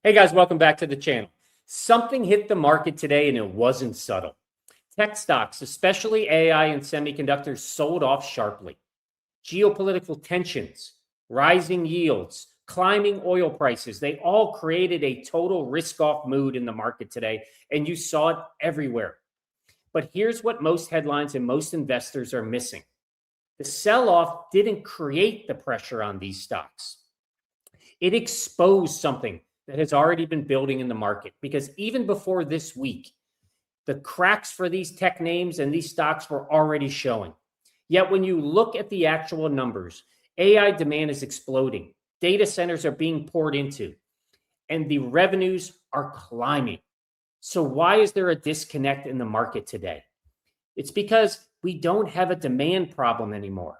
Hey guys, welcome back to the channel. Something hit the market today and it wasn't subtle. Tech stocks, especially AI and semiconductors, sold off sharply. Geopolitical tensions, rising yields, climbing oil prices, they all created a total risk-off mood in the market today, and you saw it everywhere. But here's what most headlines and most investors are missing. The sell-off didn't create the pressure on these stocks. It exposed something that has already been building in the market, because even before this week, the cracks for these tech names and these stocks were already showing. Yet when you look at the actual numbers, AI demand is exploding. Data centers are being poured into, and the revenues are climbing. So why is there a disconnect in the market today? It's because we don't have a demand problem anymore.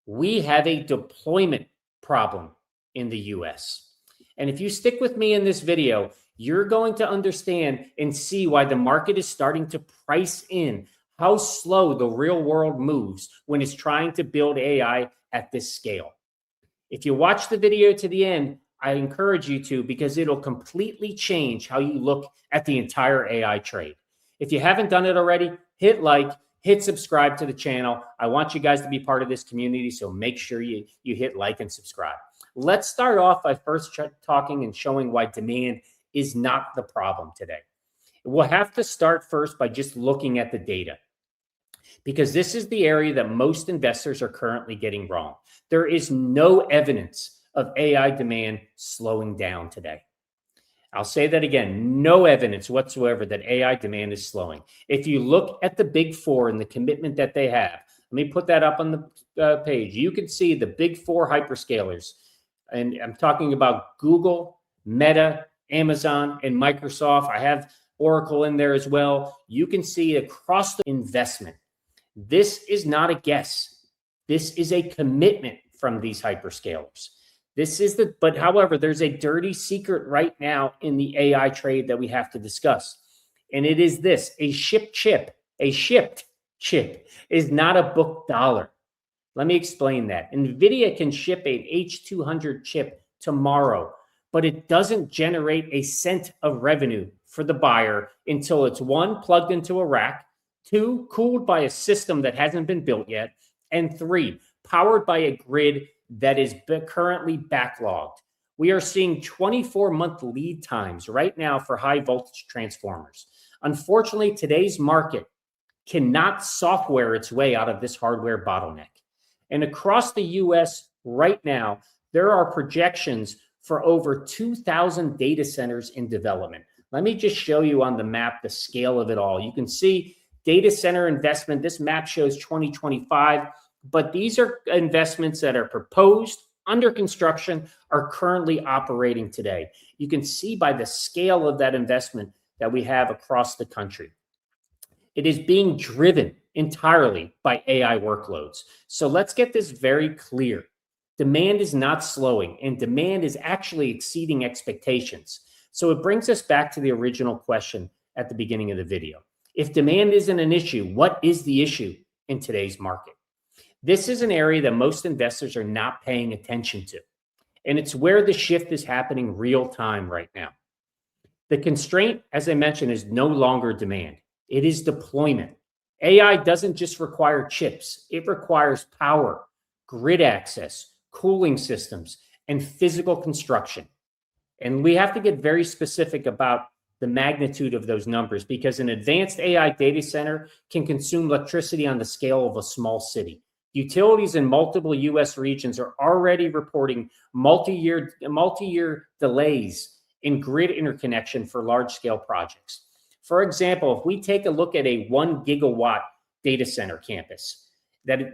We have a deployment problem in the US. And if you stick with me in this video, you're going to understand and see why the market is starting to price in how slow the real world moves when it's trying to build AI at this scale. If you watch the video to the end, I encourage you to, because it'll completely change how you look at the entire AI trade. If you haven't done it already, hit like, hit subscribe to the channel. I want you guys to be part of this community, so make sure you hit like and subscribe. Let's start off by first talking and showing why demand is not the problem today. We'll have to start first by just looking at the data, because this is the area that most investors are currently getting wrong. There is no evidence of AI demand slowing down today. I'll say that again, no evidence whatsoever that AI demand is slowing. If you look at the big four and the commitment that they have, let me put that up on the page. You can see the big four hyperscalers. And I'm talking about Google, Meta, Amazon, and Microsoft. I have Oracle in there as well. You can see across the investment. This is not a guess. This is a commitment from these hyperscalers. But however, there's a dirty secret right now in the AI trade that we have to discuss. And it is this: a shipped chip is not a book dollar. Let me explain that. NVIDIA can ship an H200 chip tomorrow, but it doesn't generate a cent of revenue for the buyer until it's one, plugged into a rack, two, cooled by a system that hasn't been built yet, and three, powered by a grid that is currently backlogged. We are seeing 24-month lead times right now for high voltage transformers. Unfortunately, today's market cannot software its way out of this hardware bottleneck. And across the US right now, there are projections for over 2,000 data centers in development. Let me just show you on the map the scale of it all. You can see data center investment. This map shows 2025, but these are investments that are proposed, under construction, are currently operating today. You can see by the scale of that investment that we have across the country. It is being driven entirely by AI workloads. So let's get this very clear. Demand is not slowing, and demand is actually exceeding expectations. So it brings us back to the original question at the beginning of the video. If demand isn't an issue, what is the issue in today's market? This is an area that most investors are not paying attention to, and it's where the shift is happening real time right now. The constraint, as I mentioned, is no longer demand. It is deployment. AI doesn't just require chips. It requires power, grid access, cooling systems, and physical construction. And we have to get very specific about the magnitude of those numbers, because an advanced AI data center can consume electricity on the scale of a small city. Utilities in multiple US regions are already reporting multi-year delays in grid interconnection for large-scale projects. For example, if we take a look at a 1 gigawatt data center campus,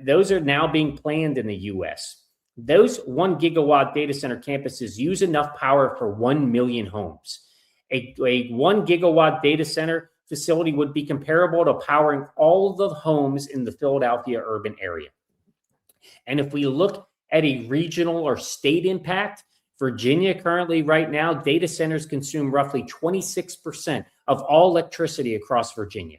those are now being planned in the US. Those 1 gigawatt data center campuses use enough power for 1 million homes. A 1 gigawatt data center facility would be comparable to powering all the homes in the Philadelphia urban area. And if we look at a regional or state impact, Virginia currently right now, data centers consume roughly 26% of all electricity across Virginia.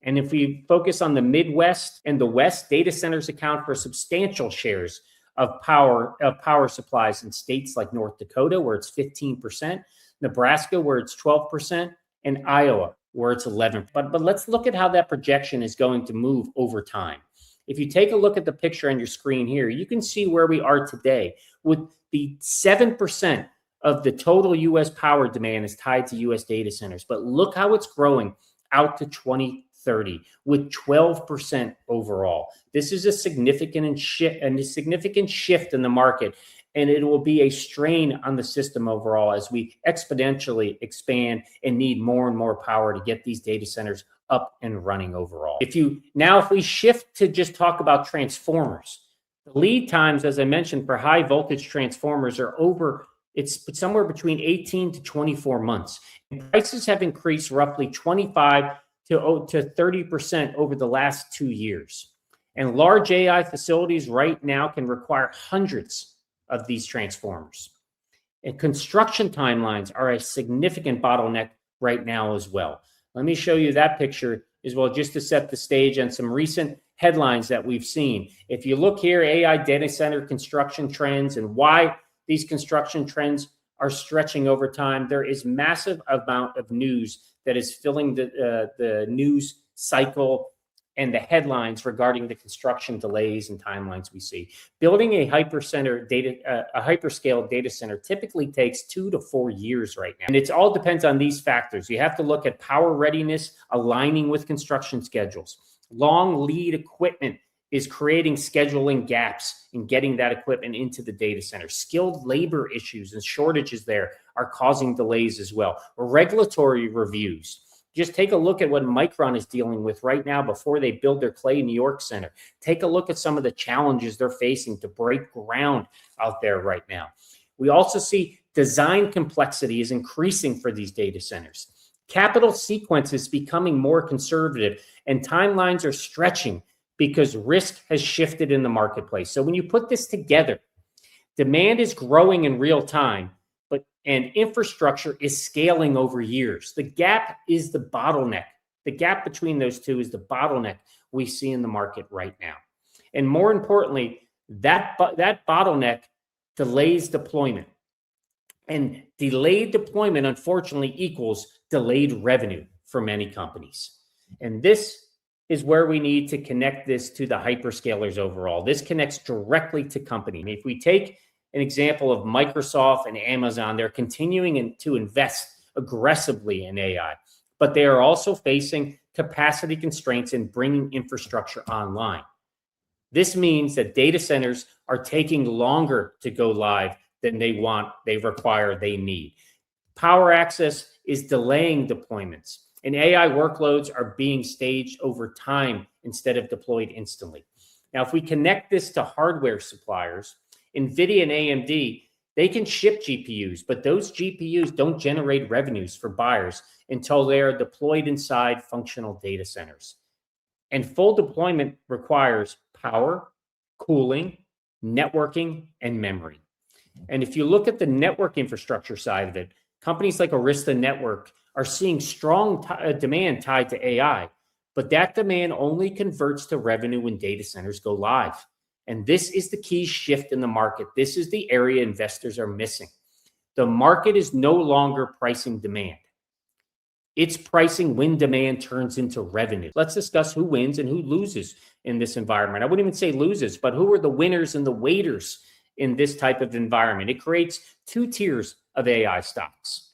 And if we focus on the Midwest and the West, data centers account for substantial shares of power supplies in states like North Dakota, where it's 15%, Nebraska, where it's 12%, and Iowa, where it's 11%. But let's look at how that projection is going to move over time. If you take a look at the picture on your screen here, you can see where we are today with the 7% of the total U.S. power demand is tied to U.S. data centers. But look how it's growing out to 2030 with 12% overall. This is a significant shift in the market, and it will be a strain on the system overall as we exponentially expand and need more and more power to get these data centers up and running overall. If we shift to just talk about transformers, the lead times, as I mentioned, for high voltage transformers it's somewhere between 18 to 24 months. And prices have increased roughly 25 to 30% over the last 2 years. And large AI facilities right now can require hundreds of these transformers. And construction timelines are a significant bottleneck right now as well. Let me show you that picture as well, just to set the stage on some recent headlines that we've seen. If you look here, AI data center construction trends and why these construction trends are stretching over time, there is massive amount of news that is filling the news cycle and the headlines regarding the construction delays and timelines we see. Building a hyperscale data center typically takes 2 to 4 years right now. And it all depends on these factors. You have to look at power readiness, aligning with construction schedules. Long lead equipment is creating scheduling gaps in getting that equipment into the data center. Skilled labor issues and shortages there are causing delays as well. Regulatory reviews. Just take a look at what Micron is dealing with right now before they build their Clay, New York center. Take a look at some of the challenges they're facing to break ground out there right now. We also see design complexity is increasing for these data centers. Capital sequence is becoming more conservative, and timelines are stretching because risk has shifted in the marketplace. So when you put this together, demand is growing in real time, and infrastructure is scaling over years. The gap is the bottleneck. The gap between those two is the bottleneck we see in the market right now. And more importantly, that bottleneck delays deployment. And delayed deployment, unfortunately, equals delayed revenue for many companies. And this is where we need to connect this to the hyperscalers overall. This connects directly to company. If we take an example of Microsoft and Amazon, they're continuing to invest aggressively in AI, but they are also facing capacity constraints in bringing infrastructure online. This means that data centers are taking longer to go live than they want, they require, they need. Power access is delaying deployments, and AI workloads are being staged over time instead of deployed instantly. Now, if we connect this to hardware suppliers, NVIDIA and AMD, they can ship GPUs, but those GPUs don't generate revenues for buyers until they are deployed inside functional data centers. And full deployment requires power, cooling, networking, and memory. And if you look at the network infrastructure side of it, companies like Arista Network are seeing strong demand tied to AI, but that demand only converts to revenue when data centers go live. And this is the key shift in the market. This is the area investors are missing. The market is no longer pricing demand. It's pricing when demand turns into revenue. Let's discuss who wins and who loses in this environment. I wouldn't even say loses, but who are the winners and the waiters in this type of environment? It creates 2 tiers of AI stocks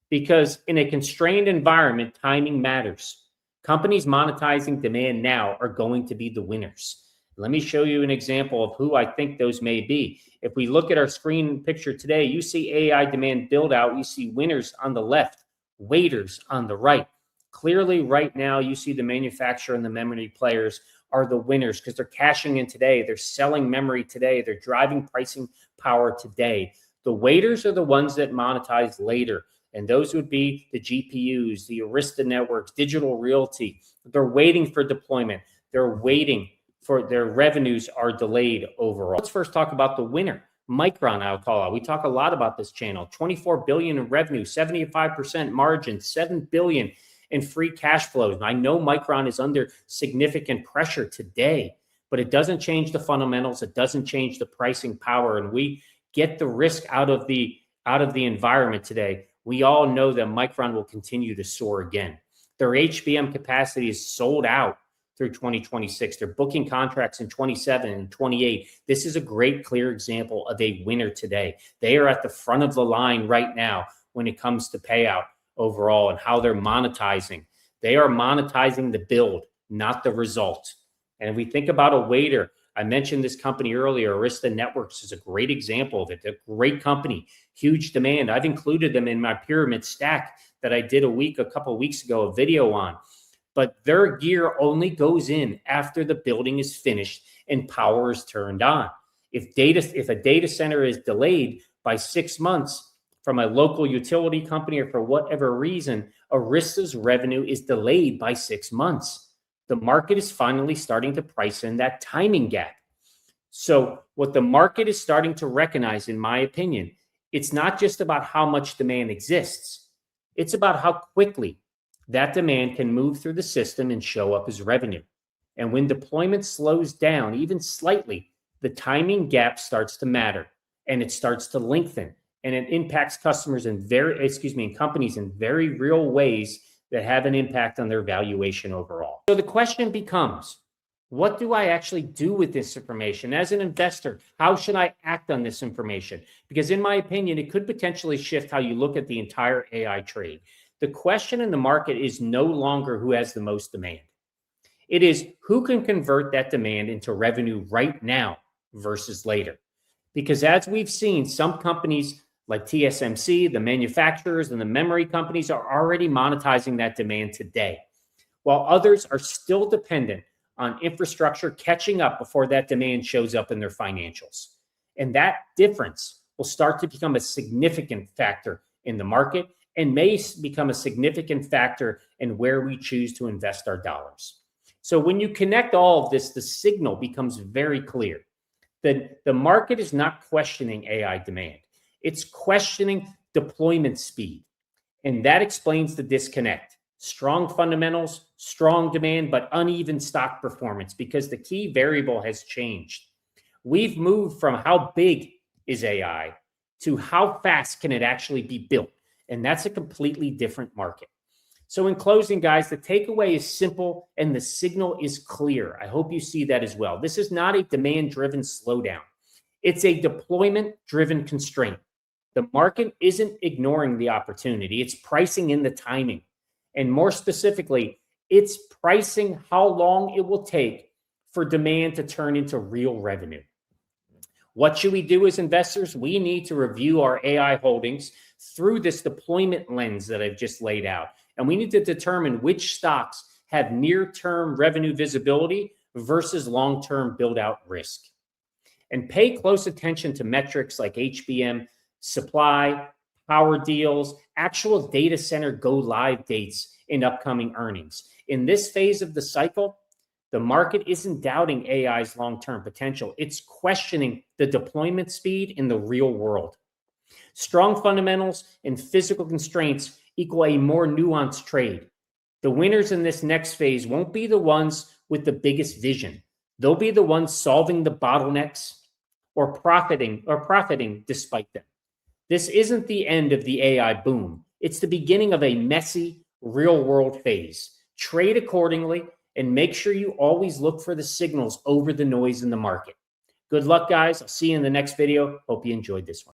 because in a constrained environment, timing matters. Companies monetizing demand now are going to be the winners. Let me show you an example of who I think those may be. If we look at our screen picture today, you see AI demand build out. You see winners on the left, waiters on the right. Clearly, right now, you see the manufacturer and the memory players are the winners because they're cashing in today. They're selling memory today. They're driving pricing power today. The waiters are the ones that monetize later. And those would be the GPUs, the Arista networks, Digital Realty. They're waiting for deployment. They're waiting for their revenues are delayed overall. Let's first talk about the winner. Micron, I'll call out. We talk a lot about this channel. $24 billion in revenue, 75% margin, $7 billion in free cash flows. I know Micron is under significant pressure today, but it doesn't change the fundamentals. It doesn't change the pricing power, and we get the risk out of the environment today. we all know that Micron will continue to soar again. Their HBM capacity is sold out through 2026. They're booking contracts in 27 and 28. This is a great, clear example of a winner today. They are at the front of the line right now when it comes to payout overall and how they're monetizing. They are monetizing the build, not the result. And if we think about a waiter, I mentioned this company earlier, Arista Networks is a great example of it. They're a great company, huge demand. I've included them in my pyramid stack that I did a couple of weeks ago, a video on. But their gear only goes in after the building is finished and power is turned on. If a data center is delayed by 6 months from a local utility company or for whatever reason, Arista's revenue is delayed by 6 months. The market is finally starting to price in that timing gap. So what the market is starting to recognize, in my opinion, it's not just about how much demand exists. It's about how quickly that demand can move through the system and show up as revenue. And when deployment slows down even slightly, the timing gap starts to matter and it starts to lengthen, and it impacts customers and companies in very real ways that have an impact on their valuation overall. So the question becomes, what do I actually do with this information? As an investor, how should I act on this information? Because in my opinion, it could potentially shift how you look at the entire AI trade. The question in the market is no longer who has the most demand. It is who can convert that demand into revenue right now versus later. Because as we've seen, some companies like TSMC, the manufacturers and the memory companies are already monetizing that demand today, while others are still dependent on infrastructure catching up before that demand shows up in their financials. And that difference will start to become a significant factor in the market and may become a significant factor in where we choose to invest our dollars. So when you connect all of this, the signal becomes very clear that the market is not questioning AI demand. It's questioning deployment speed. And that explains the disconnect. Strong fundamentals, strong demand, but uneven stock performance because the key variable has changed. We've moved from how big is AI to how fast can it actually be built. And that's a completely different market. So in closing, guys, the takeaway is simple and the signal is clear. I hope you see that as well. This is not a demand-driven slowdown. It's a deployment-driven constraint. The market isn't ignoring the opportunity. It's pricing in the timing. And more specifically, it's pricing how long it will take for demand to turn into real revenue. What should we do as investors? We need to review our AI holdings through this deployment lens that I've just laid out. And we need to determine which stocks have near-term revenue visibility versus long-term build-out risk. And pay close attention to metrics like HBM supply, power deals, actual data center go live dates in upcoming earnings. In this phase of the cycle, the market isn't doubting AI's long-term potential. It's questioning the deployment speed in the real world. Strong fundamentals and physical constraints equal a more nuanced trade. The winners in this next phase won't be the ones with the biggest vision. They'll be the ones solving the bottlenecks or profiting despite them. This isn't the end of the AI boom. It's the beginning of a messy, real-world phase. Trade accordingly and make sure you always look for the signals over the noise in the market. Good luck, guys. I'll see you in the next video. Hope you enjoyed this one.